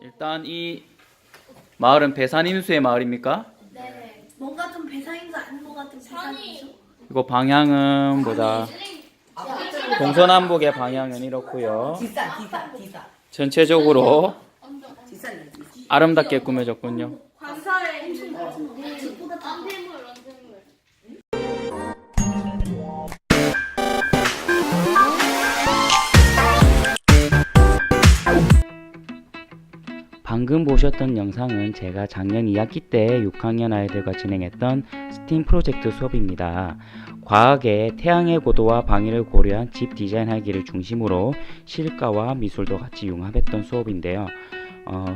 일단 이 마을은 배산임수의 마을입니까? 네. 뭔가 좀 배상인수 아닌 것 같은 배상인수? 이거 방향은 보자. 동서남북의 방향은 이렇고요. 디사. 전체적으로 디사네. 아름답게 꾸며졌군요. 관사에 있는 집보다 더 안대물. 방금 보셨던 영상은 제가 작년 2학기 때 6학년 아이들과 진행했던 스팀 프로젝트 수업입니다. 과학의 태양의 고도와 방위를 고려한 집 디자인하기를 중심으로 실과와 미술도 같이 융합했던 수업인데요.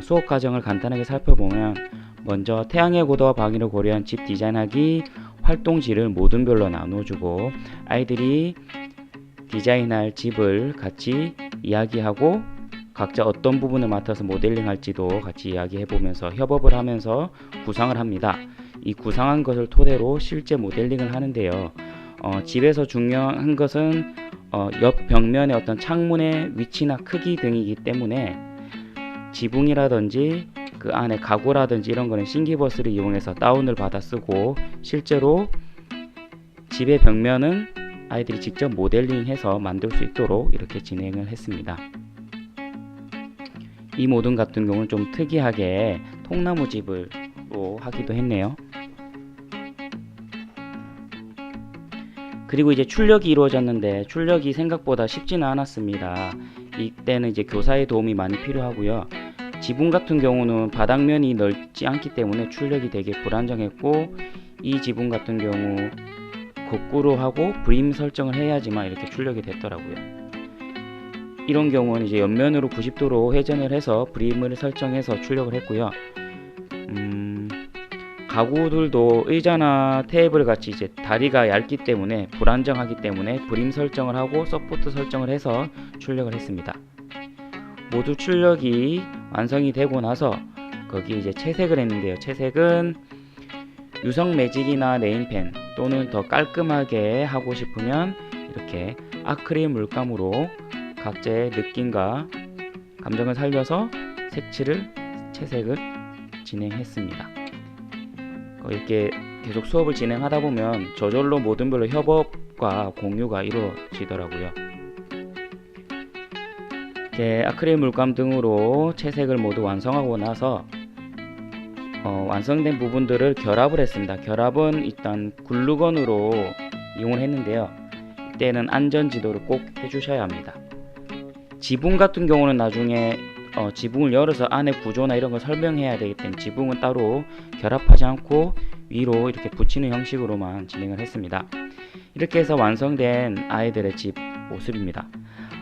수업 과정을 간단하게 살펴보면 먼저 태양의 고도와 방위를 고려한 집 디자인하기 활동지를 모둠별로 나눠주고 아이들이 디자인할 집을 같이 이야기하고 각자 어떤 부분을 맡아서 모델링 할지도 같이 이야기해 보면서 협업을 하면서 구상을 합니다. 이 구상한 것을 토대로 실제 모델링을 하는데요. 집에서 중요한 것은 옆 벽면의 어떤 창문의 위치나 크기 등이기 때문에 지붕이라든지 그 안에 가구라든지 이런 거는 싱기버스를 이용해서 다운을 받아 쓰고 실제로 집의 벽면은 아이들이 직접 모델링해서 만들 수 있도록 이렇게 진행을 했습니다. 이 모듈 같은 경우는 좀 특이하게 통나무 집으로 하기도 했네요. 그리고 이제 출력이 이루어졌는데 출력이 생각보다 쉽지는 않았습니다. 이때는 이제 교사의 도움이 많이 필요하고요. 지붕 같은 경우는 바닥면이 넓지 않기 때문에 출력이 되게 불안정했고 이 지붕 같은 경우 거꾸로 하고 브림 설정을 해야지만 이렇게 출력이 됐더라고요. 이런 경우는 이제 옆면으로 90도로 회전을 해서 브림을 설정해서 출력을 했고요. 가구들도 의자나 테이블 같이 이제 다리가 얇기 때문에 불안정하기 때문에 브림 설정을 하고 서포트 설정을 해서 출력을 했습니다. 모두 출력이 완성이 되고 나서 거기 이제 채색을 했는데요. 채색은 유성 매직이나 네임펜 또는 더 깔끔하게 하고 싶으면 이렇게 아크릴 물감으로 각자의 느낌과 감정을 살려서 채색을 진행했습니다. 이렇게 계속 수업을 진행하다 보면 저절로 모듈별로 협업과 공유가 이루어지더라고요. 이렇게 아크릴 물감 등으로 채색을 모두 완성하고 나서 완성된 부분들을 결합을 했습니다. 결합은 일단 글루건으로 이용을 했는데요. 이때는 안전지도를 꼭 해주셔야 합니다. 지붕 같은 경우는 나중에 지붕을 열어서 안의 구조나 이런 걸 설명해야 되기 때문에 지붕은 따로 결합하지 않고 위로 이렇게 붙이는 형식으로만 진행을 했습니다. 이렇게 해서 완성된 아이들의 집 모습입니다.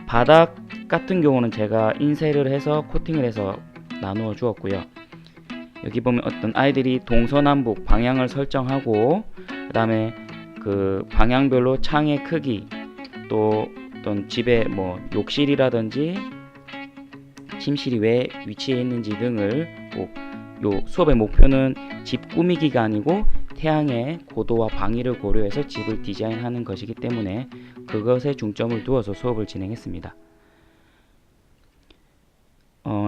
바닥 같은 경우는 제가 인쇄를 해서 코팅을 해서 나누어 주었고요. 여기 보면 어떤 아이들이 동서남북 방향을 설정하고 그 다음에 그 방향별로 창의 크기 또 어떤 집에 뭐 욕실이라든지 침실이 왜 위치해 있는지 등을 요 수업의 목표는 집 꾸미기가 아니고 태양의 고도와 방위를 고려해서 집을 디자인하는 것이기 때문에 그것에 중점을 두어서 수업을 진행했습니다.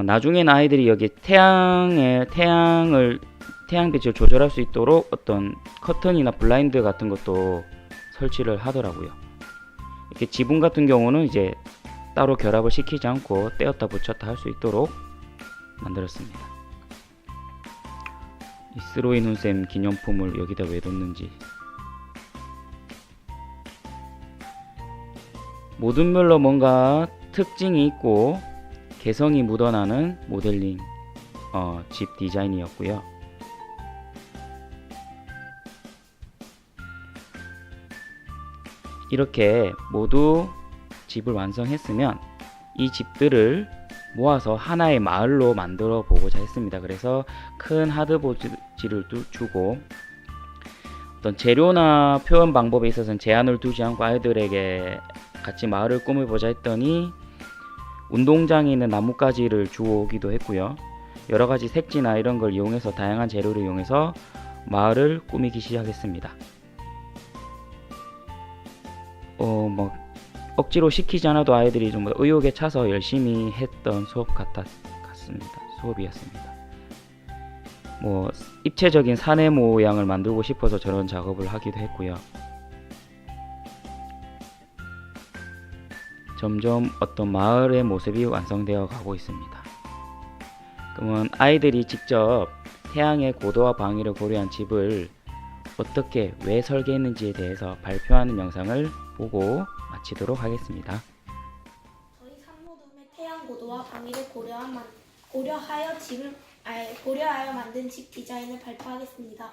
나중에는 아이들이 여기 태양빛을 조절할 수 있도록 어떤 커튼이나 블라인드 같은 것도 설치를 하더라고요. 이렇게 지붕 같은 경우는 이제 따로 결합을 시키지 않고 떼었다 붙였다 할 수 있도록 만들었습니다. 이 스로인 훈쌤 기념품을 여기다 왜 뒀는지. 모듈별로 뭔가 특징이 있고 개성이 묻어나는 모델링 집 디자인이었고요. 이렇게 모두 집을 완성했으면 이 집들을 모아서 하나의 마을로 만들어 보고자 했습니다. 그래서 큰 하드보드지를 주고 어떤 재료나 표현 방법에 있어서는 제한을 두지 않고 아이들에게 같이 마을을 꾸며보자 했더니 운동장에 있는 나뭇가지를 주오기도 했고요. 여러가지 색지나 이런 걸 이용해서 다양한 재료를 이용해서 마을을 꾸미기 시작했습니다. 억지로 시키지 않아도 아이들이 좀 의욕에 차서 열심히 했던 수업 같습니다. 수업이었습니다. 뭐 입체적인 산의 모양을 만들고 싶어서 저런 작업을 하기도 했고요. 점점 어떤 마을의 모습이 완성되어 가고 있습니다. 그러면 아이들이 직접 태양의 고도와 방위를 고려한 집을 어떻게 왜 설계했는지에 대해서 발표하는 영상을 보고 마치도록 하겠습니다. 저희 산모둠의 태양 고도와 방위를 고려하여 만든 집 디자인을 발표하겠습니다.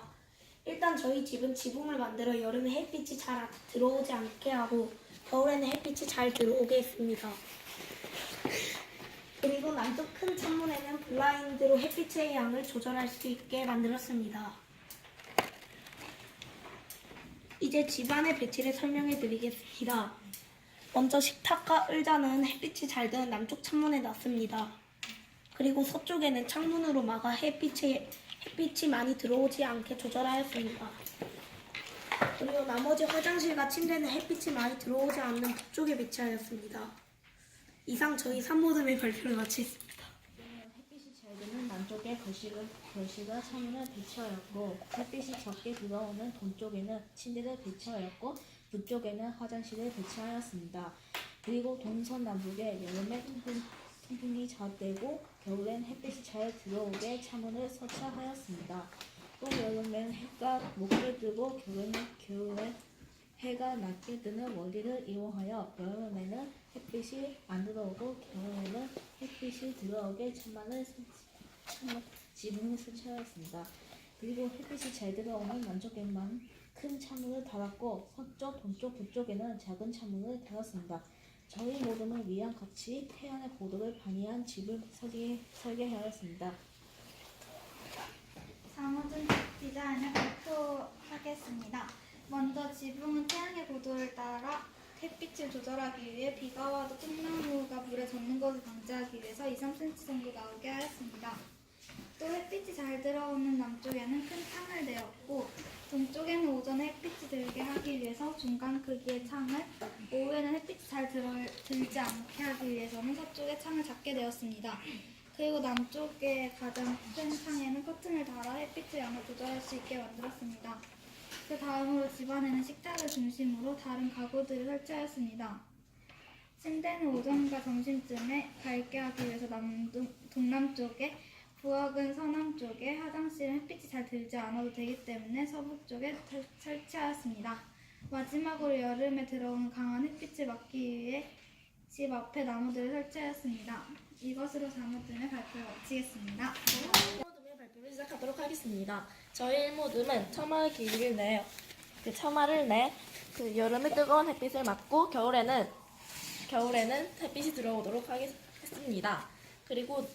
일단 저희 집은 지붕을 만들어 여름에 햇빛이 잘 들어오지 않게 하고 겨울에는 햇빛이 잘 들어오게 했습니다. 그리고 남쪽 큰 창문에는 블라인드로 햇빛의 양을 조절할 수 있게 만들었습니다. 이제 집안의 배치를 설명해 드리겠습니다. 먼저 식탁과 의자는 햇빛이 잘 드는 남쪽 창문에 놨습니다. 그리고 서쪽에는 창문으로 막아 햇빛이 많이 들어오지 않게 조절하였습니다. 그리고 나머지 화장실과 침대는 햇빛이 많이 들어오지 않는 북쪽에 배치하였습니다. 이상 저희 산모듬의 발표를 마치겠습니다. 햇빛이 잘 드는 남쪽에 거실과 창문을 배치하였고 햇빛이 적게 들어오는 동쪽에는 침대를 배치하였고 북쪽에는 화장실을 배치하였습니다. 그리고 동서남북에 여름에 통풍이 잘 되고 겨울엔 햇빛이 잘 들어오게 창문을 설치하였습니다. 또 여름엔 해가 높게 뜨고 겨울엔 해가 낮게 뜨는 원리를 이용하여 여름에는 햇빛이 안 들어오고 겨울에는 햇빛이 들어오게 지붕을 설치하였습니다. 그리고 햇빛이 잘 들어오는 남쪽에만 큰 창문을 달았고 서쪽, 동쪽, 북쪽에는 작은 창문을 달았습니다. 저희 모둠을 위한 같이 태양의 고도를 방해한 집을 설계하였습니다. 산모둠 디자인을 발표하겠습니다. 먼저 지붕은 태양의 고도를 따라 햇빛을 조절하기 위해 비가 와도 통나무가 물에 젖는 것을 방지하기 위해서 2-3cm 정도 나오게 하였습니다. 또 햇빛이 잘 들어오는 남쪽에는 큰 창을 내었고 동쪽에는 오전에 햇빛이 들게 하기 위해서 중간 크기의 창을, 오후에는 햇빛이 잘 들지 않게 하기 위해서는 서쪽에 창을 작게 내었습니다. 그리고 남쪽의 가장 큰 창에는 커튼을 달아 햇빛의 양을 조절할 수 있게 만들었습니다. 그 다음으로 집안에는 식탁을 중심으로 다른 가구들을 설치하였습니다. 침대는 오전과 점심쯤에 밝게 하기 위해서 동남쪽에, 부엌은 서남쪽에, 화장실은 햇빛이 잘 들지 않아도 되기 때문에 서북쪽에 설치하였습니다. 마지막으로 여름에 들어오는 강한 햇빛을 막기 위해 집 앞에 나무들을 설치하였습니다. 이것으로 산모둠의 발표를 마치겠습니다. 일모둠의 발표를 시작하도록 하겠습니다. 저희 일모둠은 처마의 길이를 내요. 처마를 내 여름에 뜨거운 햇빛을 막고 겨울에는 햇빛이 들어오도록 했습니다. 그리고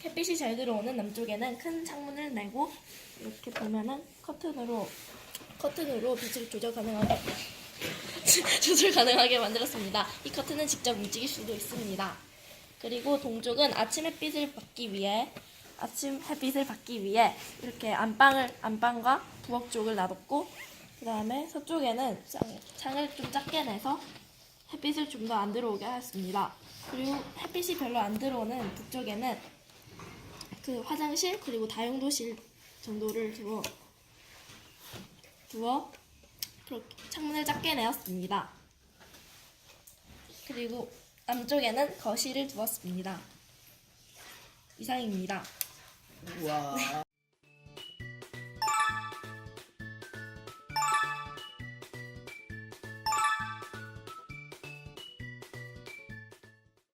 햇빛이 잘 들어오는 남쪽에는 큰 창문을 내고 이렇게 보면은 커튼으로 빛을 조절 가능하게 만들었습니다. 이 커튼은 직접 움직일 수도 있습니다. 그리고 동쪽은 아침 햇빛을 받기 위해 이렇게 안방과 부엌 쪽을 놔뒀고, 그 다음에 서쪽에는 창을 좀 작게 내서 햇빛을 좀 더 안 들어오게 하였습니다. 그리고 햇빛이 별로 안 들어오는 북쪽에는 그 화장실 그리고 다용도실 정도를 두어 그렇게 창문을 작게 내었습니다. 그리고 남쪽에는 거실을 두었습니다. 이상입니다. 와.